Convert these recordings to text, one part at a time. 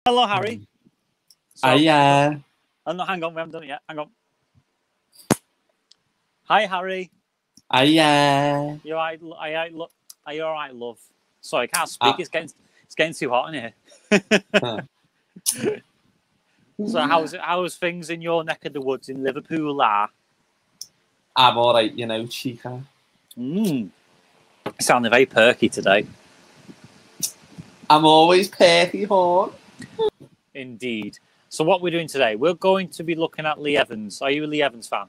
Hello, Harry. Hiya. Oh, no, hang on. We haven't done it yet. Hang on. Hi, Harry. Hiya. You all right? Are you all right, love? Sorry, I can't speak. It's getting too hot in here. So how's things in your neck of the woods in Liverpool? I'm all right, you know, Chica. Sounding very perky today. I'm always perky, Horn. Indeed. So what we're doing today, we're going to be looking at Lee Evans. Are you a Lee Evans fan?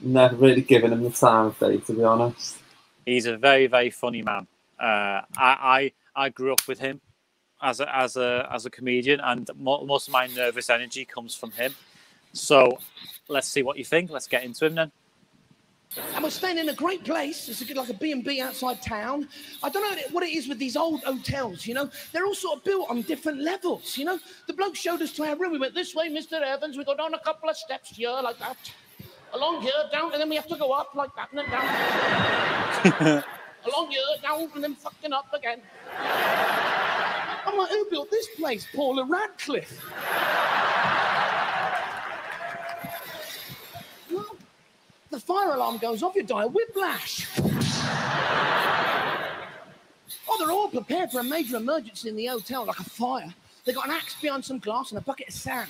Never really given him the time of day, to be honest. He's a very, very funny man. I grew up with him as a comedian, and most of my nervous energy comes from him. So let's see what you think. Let's get into him then. And we're staying in a great place. It's like a B&B outside town. I don't know what it is with these old hotels, you know. They're all sort of built on different levels, you know. The bloke showed us to our room. We went, this way, Mr. Evans. We go down a couple of steps here, like that. Along here, down, and then we have to go up like that, and then down. Along here, down, and then fucking up again. I'm like, who built this place? Paula Radcliffe. The fire alarm goes off, you die of whiplash. Oh, they're all prepared for a major emergency in the hotel, like a fire. They got an axe behind some glass and a bucket of sand.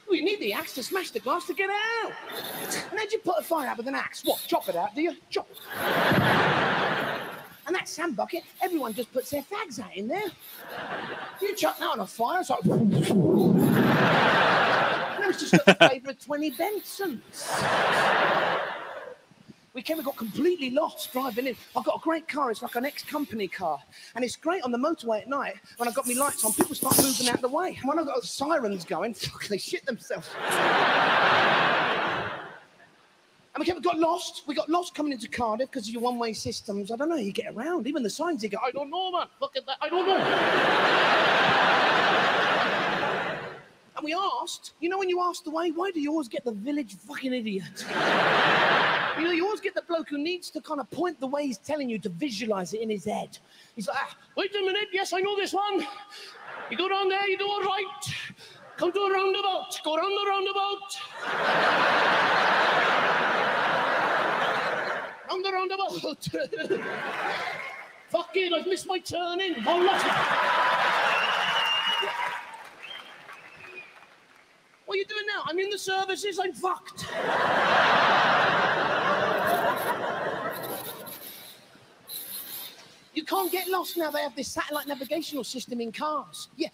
Well, you need the axe to smash the glass to get it out. And then you put a fire out with an axe. What, chop it out, do you? Chop. And that sand bucket, everyone just puts their fags out in there. You chuck that on a fire, it's like... And it's just got the flavour of 20 Bensons. We got completely lost driving in. I've got a great car. It's like an ex-company car. And it's great on the motorway at night. When I've got my lights on, people start moving out of the way. And when I've got the sirens going, fuck, they shit themselves. And we got lost. We got lost coming into Cardiff because of your one-way systems. I don't know how you get around. Even the signs, you go, I don't know, man. Look at that. I don't know. And we asked, you know when you ask the way, why do you always get the village fucking idiot? You know, you always get the bloke who needs to kind of point the way he's telling you to visualise it in his head. He's like, wait a minute, yes, I know this one. You go down there, you do a right. Come to a roundabout, go round the roundabout. Round the roundabout. Fuck it, I've missed my turning. I've lost it. What are you doing now? I'm in the services, I'm fucked. You can't get lost now. They have this satellite navigational system in cars. Yeah.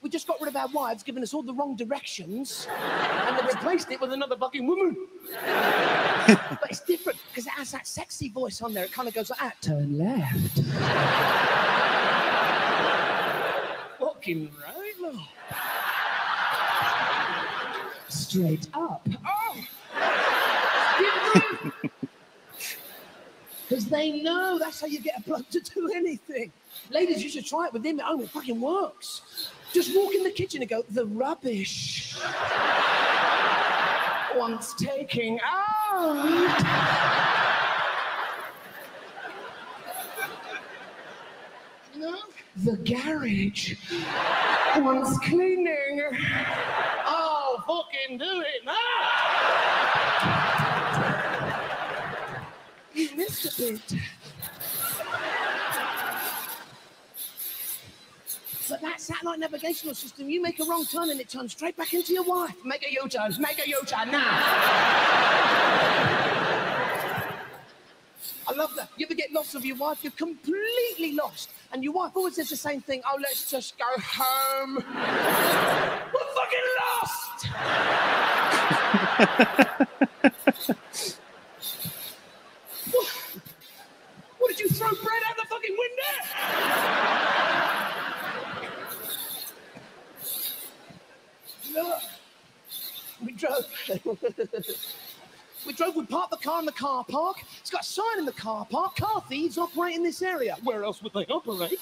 We just got rid of our wives, giving us all the wrong directions, and they replaced it with another fucking woman. But it's different, because it has that sexy voice on there. It kind of goes like that. Turn left. Fucking right, love. Straight up. Oh! Because they know that's how you get a bloke to do anything. Ladies, you should try it with him at home. It fucking works. Just walk in the kitchen and go, the rubbish wants taking out. You know? The garage wants cleaning. Oh, fucking do it now. You missed a bit. But that satellite navigational system, you make a wrong turn and it turns straight back into your wife. Make a U-turn now. I love that. You ever get lost with your wife? You're completely lost. And your wife always says the same thing. Oh, let's just go home. We're fucking lost! What, did you throw bread out the fucking window? No. We drove. We parked the car in the car park. It's got a sign in the car park. Car thieves operate in this area. Where else would they operate?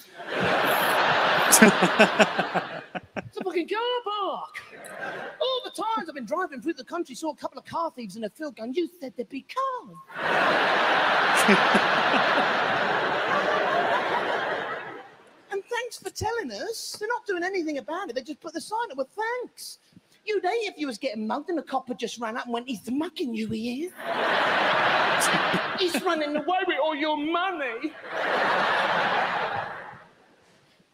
It's a fucking car park. All the times I've been driving through the country, saw a couple of car thieves in a field going, you said there'd be cars. And thanks for telling us. They're not doing anything about it. They just put the sign up with thanks. You'd hate if you was getting mugged and a copper just ran up and went, he's mugging you, he is. He's running away with all your money.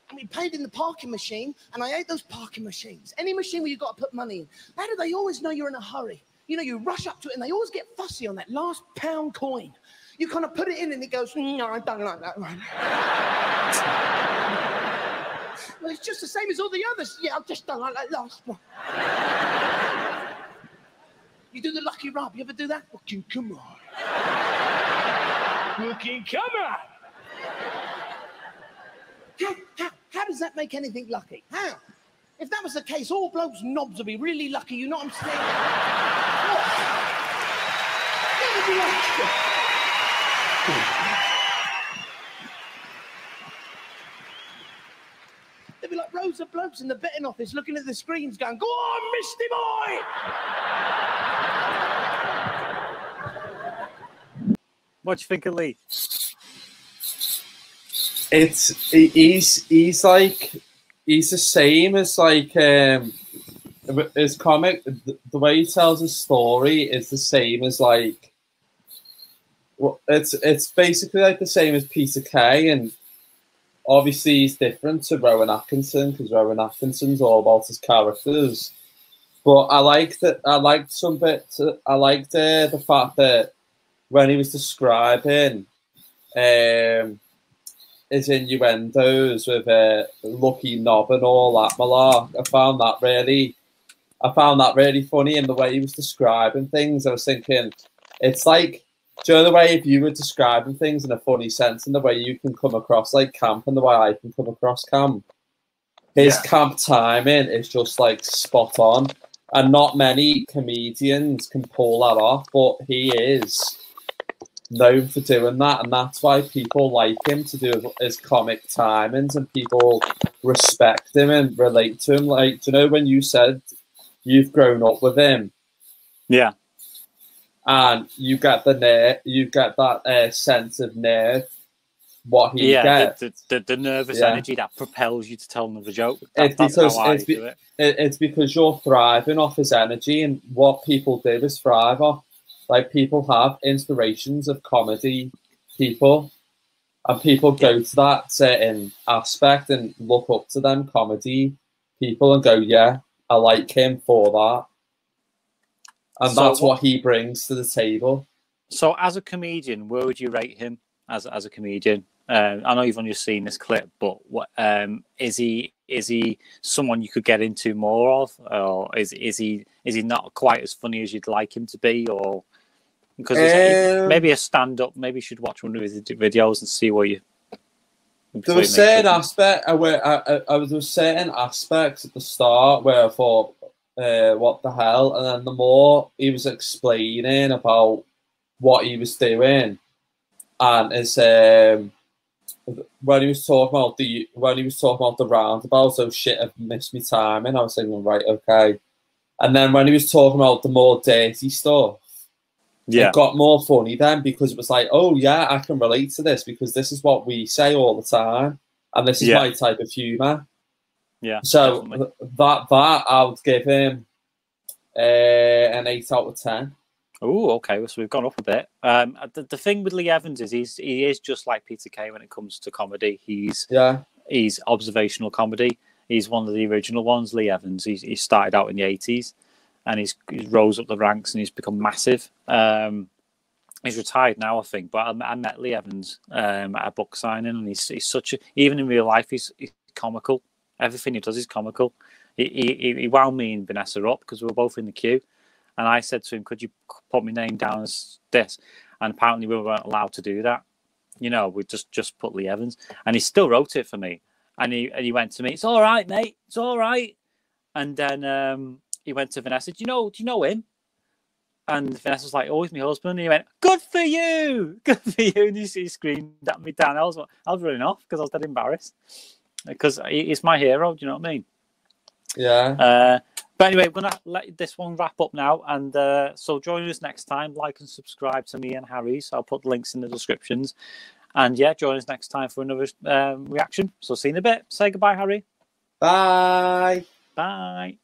And we paid in the parking machine, and I hate those parking machines. Any machine where you've got to put money in. How do they always know you're in a hurry? You know, you rush up to it, and they always get fussy on that last pound coin. You kind of put it in, and it goes, no, I don't like that one. Well, it's just the same as all the others. Yeah, I just don't like that last one. You do the lucky rub. You ever do that? Fucking come on. Fucking come on. How does that make anything lucky? How? If that was the case, all blokes' knobs would be really lucky. You know what I'm saying? They'd be like rows of blokes in the betting office looking at the screens going, go on, Misty boy! What do you think of Lee? He's like, he's the same as like his comic. The way he tells his story is the same as like, well, it's basically like the same as Peter Kay, and obviously he's different to Rowan Atkinson because Rowan Atkinson's all about his characters. But I liked the fact that when he was describing his innuendos with Lucky Knob and all that malark, I found that really funny in the way he was describing things. I was thinking, it's like, do you know the way if you were describing things in a funny sense and the way you can come across like camp and the way I can come across camp? His camp timing is just like spot on. And not many comedians can pull that off, but he is known for doing that, and that's why people like him to do his comic timings, and people respect him and relate to him. Like, do you know when you said you've grown up with him? Yeah. And you get that sense of nerve, what he gets. The nervous energy that propels you to tell another joke. That's how I do it. It's because you're thriving off his energy, and what people do is thrive off. Like, people have inspirations of comedy people, and people go to that certain aspect and look up to them comedy people and go, yeah, I like him for that. And that's what he brings to the table. So as a comedian, where would you rate him as a comedian? I know you've only just seen this clip, but what is he someone you could get into more of, or is he not quite as funny as you'd like him to be, or because maybe a stand-up, maybe you should watch one of his videos and see where you. There was certain aspect where there was certain aspects at the start where I thought, what the hell, and then the more he was explaining about what he was doing, and his when he was talking about the roundabout, oh shit, I've missed my timing, I was thinking, right, okay. And then when he was talking about the more dirty stuff, it got more funny then, because it was like, oh yeah, I can relate to this because this is what we say all the time, and this is my type of humour. Yeah. So definitely. that I would give him an 8 out of 10. Oh, okay. So we've gone up a bit. The thing with Lee Evans is he is just like Peter Kay when it comes to comedy. He's observational comedy. He's one of the original ones, Lee Evans. He started out in the 80s, and he's rose up the ranks and he's become massive. He's retired now, I think. But I met Lee Evans at a book signing, and he's such a, even in real life, he's comical. Everything he does is comical. He wound me and Vanessa up because we were both in the queue. And I said to him, could you put my name down as this? And apparently we weren't allowed to do that. You know, we just put Lee Evans. And he still wrote it for me. And he went to me, it's all right, mate. It's all right. And then he went to Vanessa, do you know him? And Vanessa was like, oh, he's my husband. And he went, good for you. Good for you. And he screamed at me down. I was running off because I was dead embarrassed. Because he's my hero, do you know what I mean? Yeah. But anyway, we're going to let this one wrap up now. And so join us next time. Like and subscribe to me and Harry's. I'll put links in the descriptions. And yeah, join us next time for another reaction. So see you in a bit. Say goodbye, Harry. Bye. Bye.